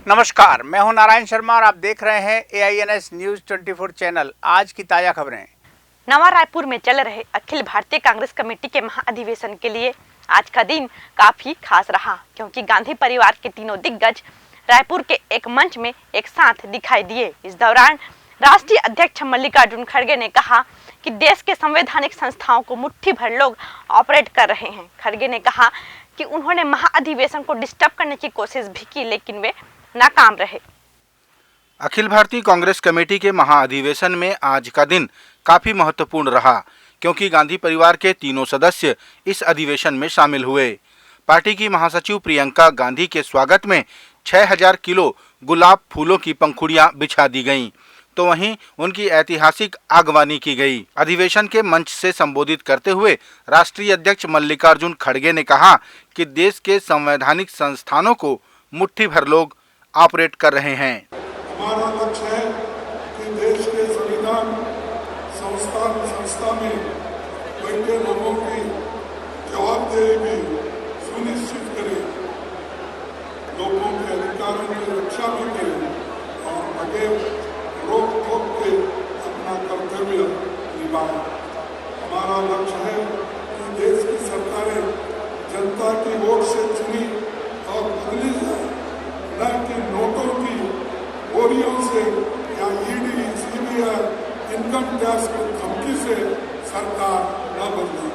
नमस्कार, मैं हूं नारायण शर्मा और आप देख रहे हैं AINS न्यूज 24 चैनल। आज की ताजा खबरें। नवा रायपुर में चल रहे अखिल भारतीय कांग्रेस कमेटी के महाअधिवेशन के लिए आज का दिन काफी खास रहा, क्योंकि गांधी परिवार के तीनों दिग्गज रायपुर के एक मंच में एक साथ दिखाई दिए। इस दौरान राष्ट्रीय अध्यक्ष मल्लिकार्जुन खड़गे ने कहा कि देश के संवैधानिक संस्थाओं को मुट्ठी भर लोग ऑपरेट कर रहे हैं। खड़गे ने कहा कि उन्होंने महाअधिवेशन को डिस्टर्ब करने की कोशिश भी की, लेकिन वे नाकाम रहे। अखिल भारतीय कांग्रेस कमेटी के महाअधिवेशन में आज का दिन काफी महत्वपूर्ण रहा, क्योंकि गांधी परिवार के तीनों सदस्य इस अधिवेशन में शामिल हुए। पार्टी की महासचिव प्रियंका गांधी के स्वागत में 6000 किलो गुलाब फूलों की पंखुड़ियां बिछा दी गईं, तो वहीं उनकी ऐतिहासिक आगवानी की गई। अधिवेशन के मंच से संबोधित करते हुए राष्ट्रीय अध्यक्ष मल्लिकार्जुन खड़गे ने कहा कि देश के संवैधानिक संस्थानों को मुट्ठी भर लोग ऑपरेट कर रहे हैं। हमारा लक्ष्य है कि देश के संविधान संस्था में बैठे लोगों की जवाबदेही भी सुनिश्चित करें, लोगों के अधिकारों की रक्षा भी करें और आगे रोक टोक के अपना कर्तव्य निभाएं। हमारा लक्ष्य है कि देश की सरकारें जनता की वोट से चुनी और बदली जाए, न कि नोटों की बोरियों से या ईडी, सीबीआई, इनकम टैक्स की धमकी से सरकार न बदले।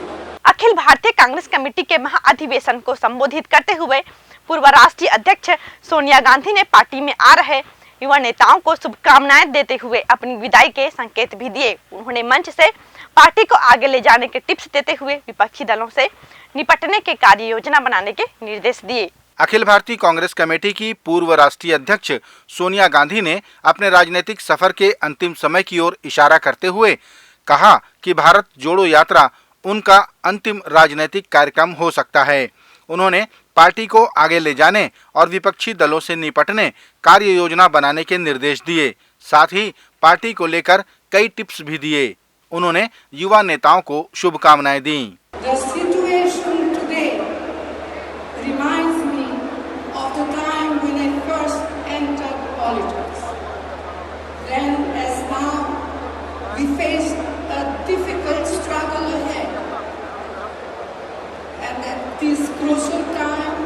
अखिल भारतीय कांग्रेस कमेटी के महाअधिवेशन को संबोधित करते हुए पूर्व राष्ट्रीय अध्यक्ष सोनिया गांधी ने पार्टी में आ रहे युवा नेताओं को शुभकामनाएं देते हुए अपनी विदाई के संकेत भी दिए। उन्होंने मंच से पार्टी को आगे ले जाने के टिप्स देते हुए विपक्षी दलों से निपटने के कार्य योजना बनाने के निर्देश दिए। अखिल भारतीय कांग्रेस कमेटी की पूर्व राष्ट्रीय अध्यक्ष सोनिया गांधी ने अपने राजनीतिक सफर के अंतिम समय की ओर इशारा करते हुए कहा कि भारत जोड़ो यात्रा उनका अंतिम राजनीतिक कार्यक्रम हो सकता है। उन्होंने पार्टी को आगे ले जाने और विपक्षी दलों से निपटने कार्य योजना बनाने के निर्देश दिए। साथ ही पार्टी को लेकर कई टिप्स भी दिए। उन्होंने युवा नेताओं को शुभकामनाएं दी। We face a difficult struggle ahead, and at this crucial time,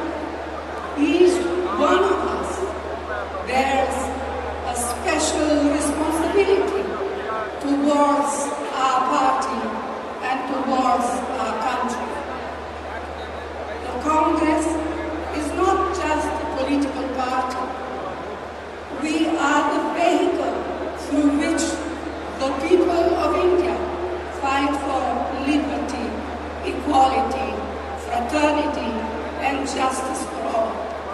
each one of us bears a special responsibility towards our party and towards our country. The Congress is not just a political party. We are the vehicle through which the people of India fight for liberty, equality, fraternity and justice for all.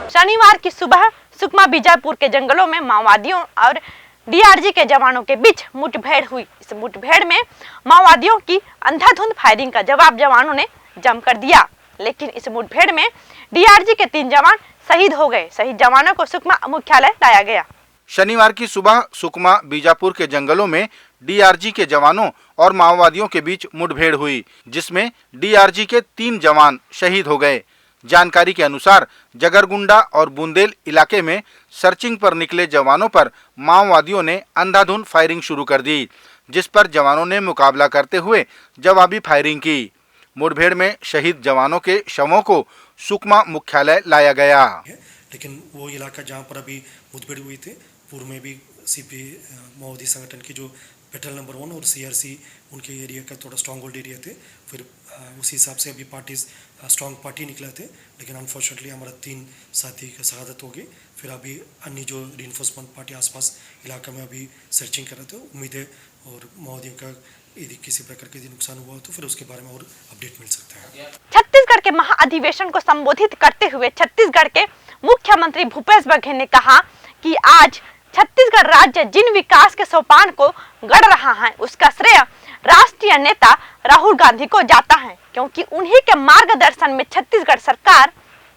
शनिवार की सुबह सुकमा बीजापुर के जंगलों में माओवादियों और DRG के जवानों के बीच मुठभेड़ हुई। इस मुठभेड़ में माओवादियों की अंधाधुंध फायरिंग का जवाब जवानों ने जमकर दिया, लेकिन इस मुठभेड़ में DRG के 3 जवान शहीद हो गए। शहीद जवानों को सुकमा मुख्यालय लाया गया। शनिवार की सुबह सुकमा बीजापुर के जंगलों में DRG के जवानों और माओवादियों के बीच मुठभेड़ हुई, जिसमें DRG के 3 जवान शहीद हो गए। जानकारी के अनुसार जगरगुंडा और बुंदेल इलाके में सर्चिंग पर निकले जवानों पर माओवादियों ने अंधाधुंध फायरिंग शुरू कर दी, जिस पर जवानों ने मुकाबला करते हुए जवाबी फायरिंग की। मुठभेड़ में शहीद जवानों के शवों को सुकमा मुख्यालय लाया गया। लेकिन वो इलाका जहाँ पर अभी मुठभेड़ हुई थी, पूर्व में भी CP माओवादी संगठन की जो पेट्रोल नंबर 1 और CRC उनके एरिया का थोड़ा स्ट्रॉन्ग होल्ड एरिया थे। फिर उसी हिसाब से अभी पार्टीज स्ट्रॉन्ग पार्टी निकला थे, लेकिन अनफॉर्चुनेटली हमारा 3 साथी का शहादत हो गई। फिर अभी अन्य जो रिइंफोर्समेंट पार्टी आसपास इलाका में अभी सर्चिंग कर रहे थे। उम्मीद है और माओवादियों का यदि किसी प्रकार के नुकसान हुआ तो फिर उसके बारे में और अपडेट मिल सकता है। छत्तीसगढ़ के महाअधिवेशन को संबोधित करते हुए छत्तीसगढ़ के मुख्यमंत्री भूपेश बघेल ने कहा कि आज छत्तीसगढ़ राज्य जिन विकास के सोपान को गढ़ रहा है, उसका श्रेय राष्ट्रीय नेता राहुल गांधी को जाता है, क्योंकि उन्हीं के मार्गदर्शन में छत्तीसगढ़ सरकार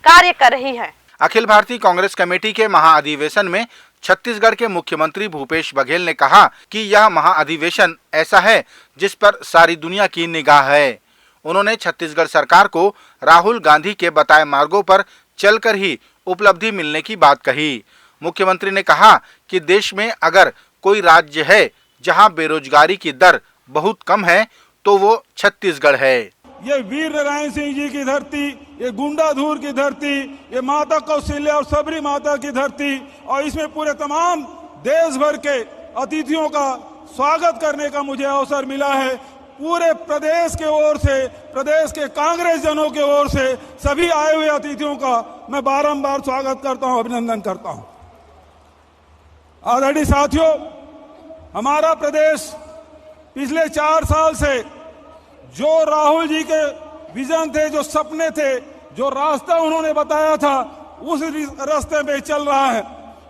कार्य कर रही है। अखिल भारतीय कांग्रेस कमेटी के महाअधिवेशन में छत्तीसगढ़ के मुख्यमंत्री भूपेश बघेल ने कहा कि यह महाअधिवेशन ऐसा है जिस पर सारी दुनिया की निगाह है। उन्होंने छत्तीसगढ़ सरकार को राहुल गांधी के बताए मार्गों पर चलकर ही उपलब्धि मिलने की बात कही। मुख्यमंत्री ने कहा कि देश में अगर कोई राज्य है जहां बेरोजगारी की दर बहुत कम है तो वो छत्तीसगढ़ है। ये वीर नारायण सिंह जी की धरती, ये गुंडाधूर की धरती, ये माता कौशल्या और सबरी माता की धरती, और इसमें पूरे तमाम देश भर के अतिथियों का स्वागत करने का मुझे अवसर मिला है। पूरे प्रदेश के ओर से, प्रदेश के कांग्रेस जनों के ओर से सभी आए हुए अतिथियों का मैं बारंबार स्वागत करता हूं, अभिनंदन करता हूं। आदरणीय साथियों, हमारा प्रदेश पिछले 4 साल से जो राहुल जी के विजन थे, जो सपने थे, जो रास्ता उन्होंने बताया था, उस रास्ते पे चल रहा है।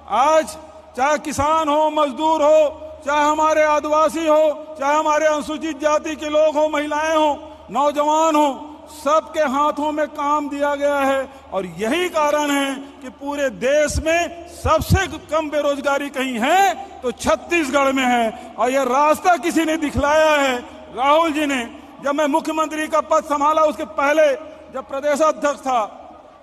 आज चाहे किसान हो, मजदूर हो, चाहे हमारे आदिवासी हो, चाहे हमारे अनुसूचित जाति के लोग हो, महिलाएं हो, नौजवान हो, सबके हाथों में काम दिया गया है। और यही कारण है कि पूरे देश में सबसे कम बेरोजगारी कहीं है तो छत्तीसगढ़ में है। और यह रास्ता किसी ने दिखलाया है, राहुल जी ने। जब मैं मुख्यमंत्री का पद संभाला उसके पहले जब प्रदेशाध्यक्ष था,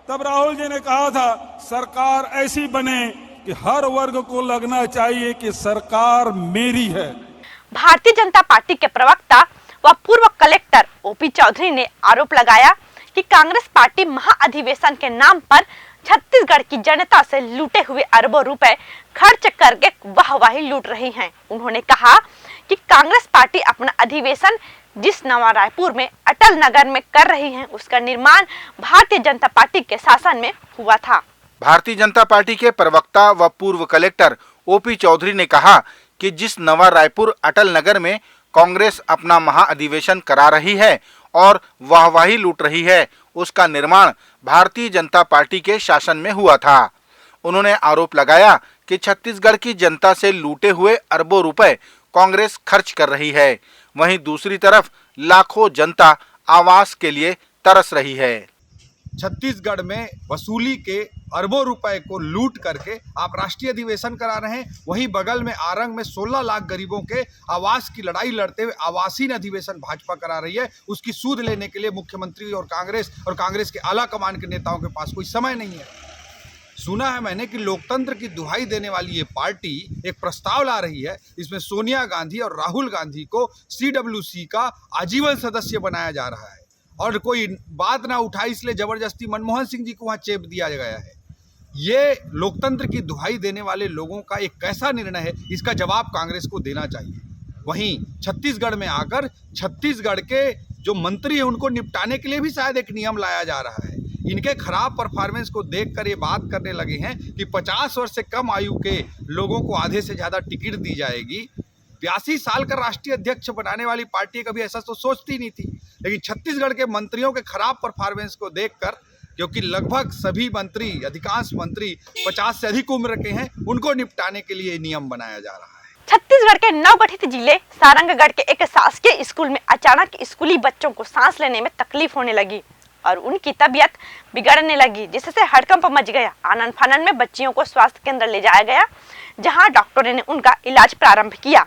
तब राहुल जी ने कहा था सरकार ऐसी बने कि हर वर्ग को लगना चाहिए कि सरकार मेरी है। भारतीय जनता पार्टी के प्रवक्ता व पूर्व कलेक्टर ओपी चौधरी ने आरोप लगाया कि कांग्रेस पार्टी महाअधिवेशन के नाम पर छत्तीसगढ़ की जनता से लूटे हुए अरबों रुपए खर्च करके वाहवाही लूट रही है। उन्होंने कहा कि कांग्रेस पार्टी अपना अधिवेशन जिस नवा रायपुर में अटल नगर में कर रही है, उसका निर्माण भारतीय जनता पार्टी के शासन में हुआ था। भारतीय जनता पार्टी के प्रवक्ता व पूर्व कलेक्टर ओपी चौधरी ने कहा कि जिस नवा रायपुर अटल नगर में कांग्रेस अपना महाअधिवेशन करा रही है और वाहवाही लूट रही है, उसका निर्माण भारतीय जनता पार्टी के शासन में हुआ था। उन्होंने आरोप लगाया कि छत्तीसगढ़ की जनता से लूटे हुए अरबों रुपए कांग्रेस खर्च कर रही है, वहीं दूसरी तरफ लाखों जनता आवास के लिए तरस रही है। छत्तीसगढ़ में वसूली के अरबों रुपए को लूट करके आप राष्ट्रीय अधिवेशन करा रहे हैं, वहीं बगल में आरंग में 16 लाख गरीबों के आवास की लड़ाई लड़ते हुए आवासीन अधिवेशन भाजपा करा रही है। उसकी सूद लेने के लिए मुख्यमंत्री और कांग्रेस के आला कमान के नेताओं के पास कोई समय नहीं है। सुना है मैंने कि लोकतंत्र की दुहाई देने वाली ये पार्टी एक प्रस्ताव ला रही है, इसमें सोनिया गांधी और राहुल गांधी को CWC का आजीवन सदस्य बनाया जा रहा है और कोई बात ना उठाई इसलिए जबरदस्ती मनमोहन सिंह जी को वहां चेप दिया गया है। ये लोकतंत्र की दुहाई देने वाले लोगों का एक कैसा निर्णय है, इसका जवाब कांग्रेस को देना चाहिए। वहीं छत्तीसगढ़ में आकर छत्तीसगढ़ के जो मंत्री हैं उनको निपटाने के लिए भी शायद एक नियम लाया जा रहा है। इनके खराब परफॉर्मेंस को देखकर ये बात करने लगे हैं कि 50 वर्ष से कम आयु के लोगों को आधे से ज़्यादा टिकट दी जाएगी। 82 साल का राष्ट्रीय अध्यक्ष बनाने वाली पार्टी कभी ऐसा तो सोचती नहीं थी, लेकिन छत्तीसगढ़ के मंत्रियों के खराब परफॉर्मेंस को देखकर, क्योंकि लगभग सभी मंत्री, अधिकांश मंत्री 50 से अधिक उम्र के हैं, उनको निपटाने के लिए नियम बनाया जा रहा है। छत्तीसगढ़ के नवगठित जिले सारंगगढ़ के एक शासकीय स्कूल में अचानक स्कूली बच्चों को सांस लेने में तकलीफ होने लगी और उनकी तबीयत बिगड़ने लगी, जिससे हड़कंप मच गया। आनन फानन में बच्चियों को स्वास्थ्य केंद्र ले जाया गया, जहां डॉक्टरों ने उनका इलाज प्रारंभ किया।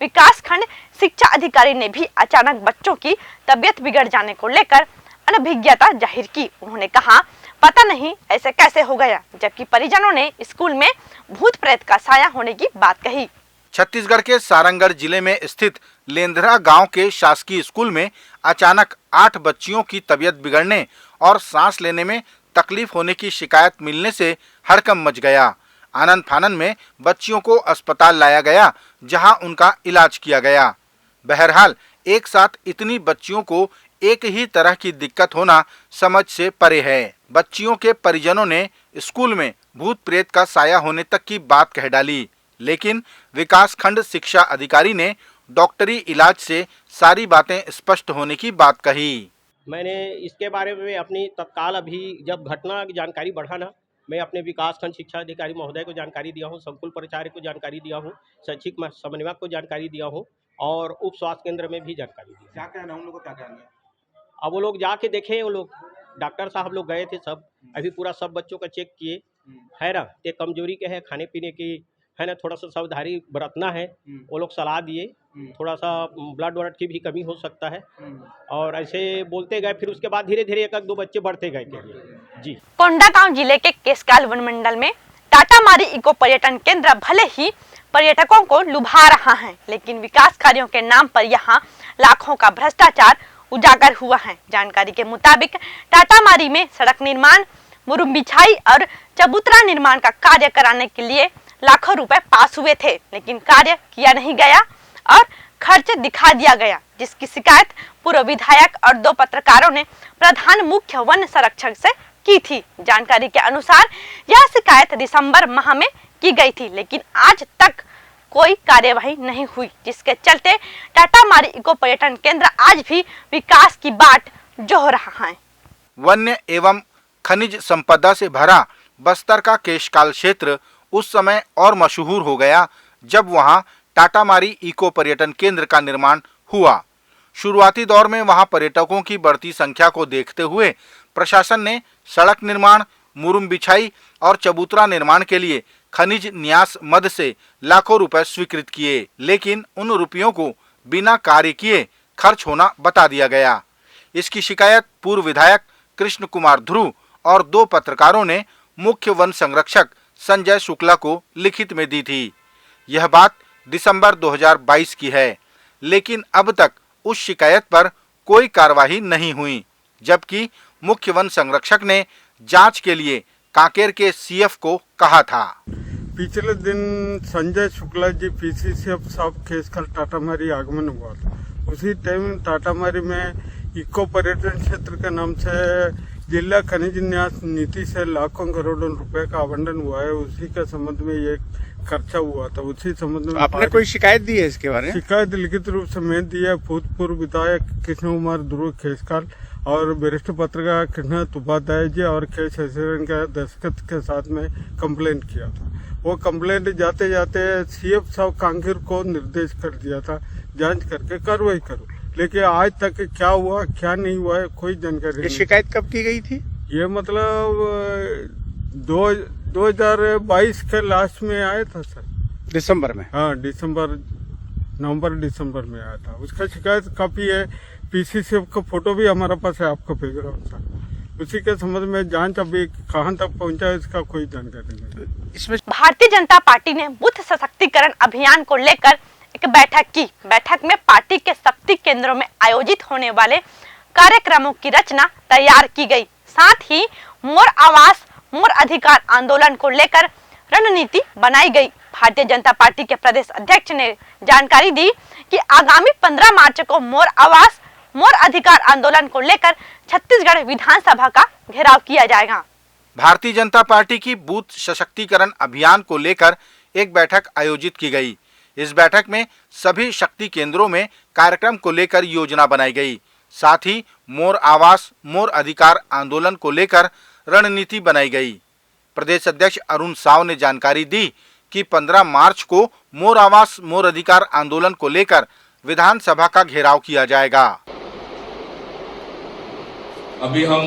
विकास खंड शिक्षा अधिकारी ने भी अचानक बच्चों की तबीयत बिगड़ जाने को लेकर अनभिज्ञता जाहिर की। उन्होंने कहा, पता नहीं ऐसे कैसे हो गया, जबकि परिजनों ने स्कूल में भूत प्रेत का साया होने की बात कही। छत्तीसगढ़ के सारंगगढ़ जिले में स्थित लेंदरा गांव के शासकीय स्कूल में अचानक 8 बच्चियों की तबीयत बिगड़ने और सांस लेने में तकलीफ होने की शिकायत मिलने से हड़कंप मच गया। आनन फानन में बच्चियों को अस्पताल लाया गया, जहां उनका इलाज किया गया। बहरहाल एक साथ इतनी बच्चियों को एक ही तरह की दिक्कत होना समझ से परे है। बच्चियों के परिजनों ने स्कूल में भूत प्रेत का साया होने तक की बात कह डाली, लेकिन विकास खंड शिक्षा अधिकारी ने डॉक्टरी इलाज से सारी बातें स्पष्ट होने की बात कही। मैंने इसके बारे में अपनी तत्काल अभी जब घटना की जानकारी बढ़ा ना, मैं अपने विकास खंड शिक्षा अधिकारी महोदय को जानकारी दिया हूँ, संकुल प्राचार्य को जानकारी दिया हूँ, शैक्षिक समन्वयक को जानकारी दिया हूँ और उप स्वास्थ्य केंद्र में भी जानकारी दी। क्या कहना है उन लोगों को, क्या कहना है? अब वो लोग जाके देखे, वो लोग डॉक्टर साहब लोग गए थे, सब अभी पूरा सब बच्चों का चेक किए है ना। ये कमजोरी के है, खाने पीने की है ना, थोड़ा सा सावधानी बरतना है, वो लोग सलाह दिए। थोड़ा सा ब्लड वर्ड की भी कमी हो सकता है और ऐसे बोलते गए। फिर उसके बाद धीरे धीरे 1-2 बच्चे बढ़ते गए जी। कोंडागांव जिले के केसकाल वन मंडल में टाटामारी इको पर्यटन केंद्र भले ही पर्यटकों को लुभा रहा है, लेकिन विकास कार्यों के नाम पर यहाँ लाखों का भ्रष्टाचार उजागर हुआ है। जानकारी के मुताबिक टाटामारी में सड़क निर्माण, मुरुम बिछाई और चबूतरा निर्माण का कार्य कराने के लिए लाखों रुपए पास हुए थे, लेकिन कार्य किया नहीं गया और खर्च दिखा दिया गया, जिसकी शिकायत पूर्व विधायक और 2 पत्रकारों ने प्रधान मुख्य वन संरक्षक से की थी। जानकारी के अनुसार यह शिकायत दिसंबर माह में की गई थी, लेकिन आज तक कोई कार्यवाही नहीं हुई, जिसके चलते टाटामारी इको पर्यटन केंद्र आज भी विकास की बाट जोह रहा है। वन्य एवं खनिज संपदा से भरा बस्तर का केशकाल क्षेत्र उस समय और मशहूर हो गया जब वहां टाटामारी इको पर्यटन केंद्र का निर्माण हुआ। शुरुआती दौर में वहां पर्यटकों की बढ़ती संख्या को देखते हुए प्रशासन ने सड़क निर्माण, मुरुम बिछाई और चबूतरा निर्माण के लिए खनिज न्यास मद से लाखों रुपए स्वीकृत किए, लेकिन उन रुपयों को बिना कार्य किए खर्च होना बता दिया गया। इसकी शिकायत पूर्व विधायक कृष्ण कुमार ध्रुव और 2 पत्रकारों ने मुख्य वन संरक्षक संजय शुक्ला को लिखित में दी थी। यह बात दिसंबर 2022 की है, लेकिन अब तक उस शिकायत पर कोई कार्रवाई नहीं हुई, जबकि मुख्य वन संरक्षक ने जांच के लिए कांकेर के सीएफ को कहा था। पिछले दिन संजय शुक्ला जी पीसीसीएफ साहब केशकाल टाटामारी आगमन हुआ था। उसी टाइम टाटामारी में इको पर्यटन क्षेत्र के नाम से जिला खनिज न्यास नीति से लाखों करोड़ों रुपए का आवंटन हुआ है। उसी के संबंध में ये खर्चा हुआ था। उसी संबंध में आपने कोई शिकायत दी है इसके बारे में? शिकायत लिखित रूप से मैं दी है। भूतपूर्व विधायक कृष्ण कुमार ध्रुव केशकाल और वरिष्ठ पत्रकार कृष्ण उपाध्याय जी और के शशिधरन के दस्तखत के साथ में कंप्लेंट किया था। वो कंप्लेंट जाते जाते सीएफ साहब कांकेर को निर्देश कर दिया था जांच करके कार्रवाई करो, लेकिन आज तक क्या हुआ क्या नहीं हुआ है कोई जानकारी नहीं। शिकायत कब की गई थी? ये मतलब 2022 के लास्ट में आया था सर, दिसंबर में। हाँ, नवंबर दिसंबर में आया था। उसका शिकायत काफी है, पीसीसीएफ का फोटो भी हमारे पास है, आपको भेज रहा हूँ सर। उसी के संबंध में जांच अभी कहाँ तक पहुँचा इसका कोई जानकारी नहीं। इसमें भारतीय जनता पार्टी ने बुद्ध सशक्तिकरण अभियान को लेकर एक बैठक की। बैठक में पार्टी के शक्ति केंद्रों में आयोजित होने वाले कार्यक्रमों की रचना तैयार की गई। साथ ही मोर आवास मोर अधिकार आंदोलन को लेकर रणनीति बनाई गई। भारतीय जनता पार्टी के प्रदेश अध्यक्ष ने जानकारी दी कि आगामी 15 मार्च को मोर आवास मोर अधिकार आंदोलन को लेकर छत्तीसगढ़ विधानसभा का घेराव किया जाएगा। भारतीय जनता पार्टी की बूथ सशक्तिकरण अभियान को लेकर एक बैठक आयोजित की गई। इस बैठक में सभी शक्ति केंद्रों में कार्यक्रम को लेकर योजना बनाई गई। साथ ही मोर आवास मोर अधिकार आंदोलन को लेकर रणनीति बनाई गई। प्रदेश अध्यक्ष अरुण साव ने जानकारी दी कि 15 मार्च को मोर आवास मोर अधिकार आंदोलन को लेकर विधानसभा का घेराव किया जाएगा। अभी हम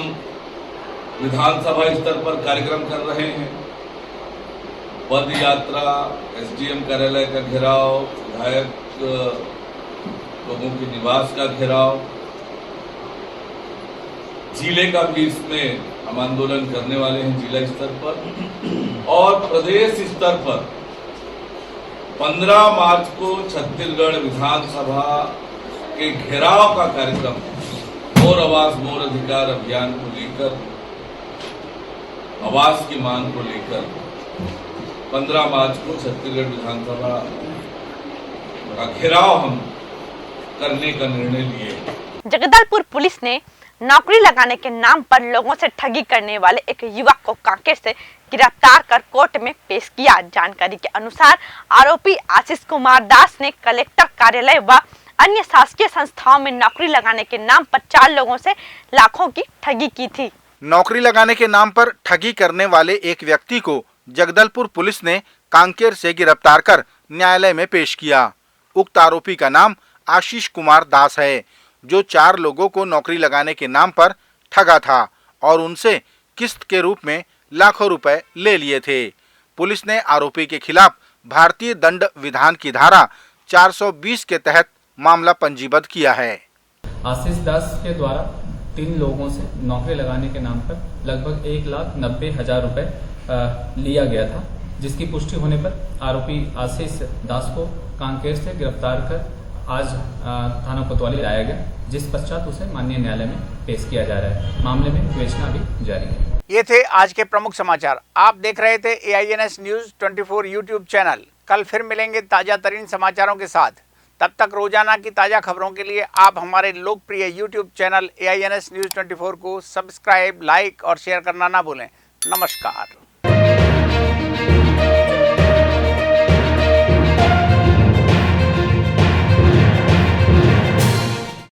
विधानसभा स्तर पर कार्यक्रम कर रहे हैं। पद यात्रा, एसडीएम कार्यालय का घेराव, विधायक लोगों के निवास का घेराव, जिले का भी इसमें हम आंदोलन करने वाले हैं जिला स्तर पर। और प्रदेश स्तर पर 15 मार्च को छत्तीसगढ़ विधानसभा के घेराव का कार्यक्रम मोर आवास मोर अधिकार अभियान को लेकर, आवास की मांग को लेकर 15 मार्च को छत्तीसगढ़ विधानसभा का घेराव हम करने का निर्णय लिए। जगदलपुर पुलिस ने नौकरी लगाने के नाम पर लोगों से ठगी करने वाले एक युवक को कांकेर से गिरफ्तार कर कोर्ट में पेश किया। जानकारी के अनुसार आरोपी आशीष कुमार दास ने कलेक्टर कार्यालय व अन्य शासकीय संस्थाओं में नौकरी लगाने के नाम पर 4 लोगों से लाखों की ठगी की थी। नौकरी लगाने के नाम पर ठगी करने वाले एक व्यक्ति को जगदलपुर पुलिस ने कांकेर से गिरफ्तार कर न्यायालय में पेश किया। उक्त आरोपी का नाम आशीष कुमार दास है, जो 4 लोगों को नौकरी लगाने के नाम पर ठगा था और उनसे किस्त के रूप में लाखों रुपए ले लिए थे। पुलिस ने आरोपी के खिलाफ भारतीय दंड विधान की धारा 420 के तहत मामला पंजीबद्ध किया है। आशीष दास के द्वारा 3 लोगों से नौकरी लगाने के नाम पर लगभग 1,90,000 रुपए लिया गया था, जिसकी पुष्टि होने पर आरोपी आशीष दास को कांकेर से गिरफ्तार कर आज थाना कोतवाली लाया गया, जिस पश्चात उसे माननीय न्यायालय में पेश किया जा रहा है। मामले में विवेचना अभी जारी है। ये थे आज के प्रमुख समाचार। आप देख रहे थे AINS न्यूज 24 यूट्यूब चैनल। कल फिर मिलेंगे ताजा तरीन समाचारों के साथ। तब तक रोजाना की ताजा खबरों के लिए आप हमारे लोकप्रिय यूट्यूब चैनल AINS न्यूज 24 को सब्सक्राइब, लाइक और शेयर करना ना भूलें। नमस्कार।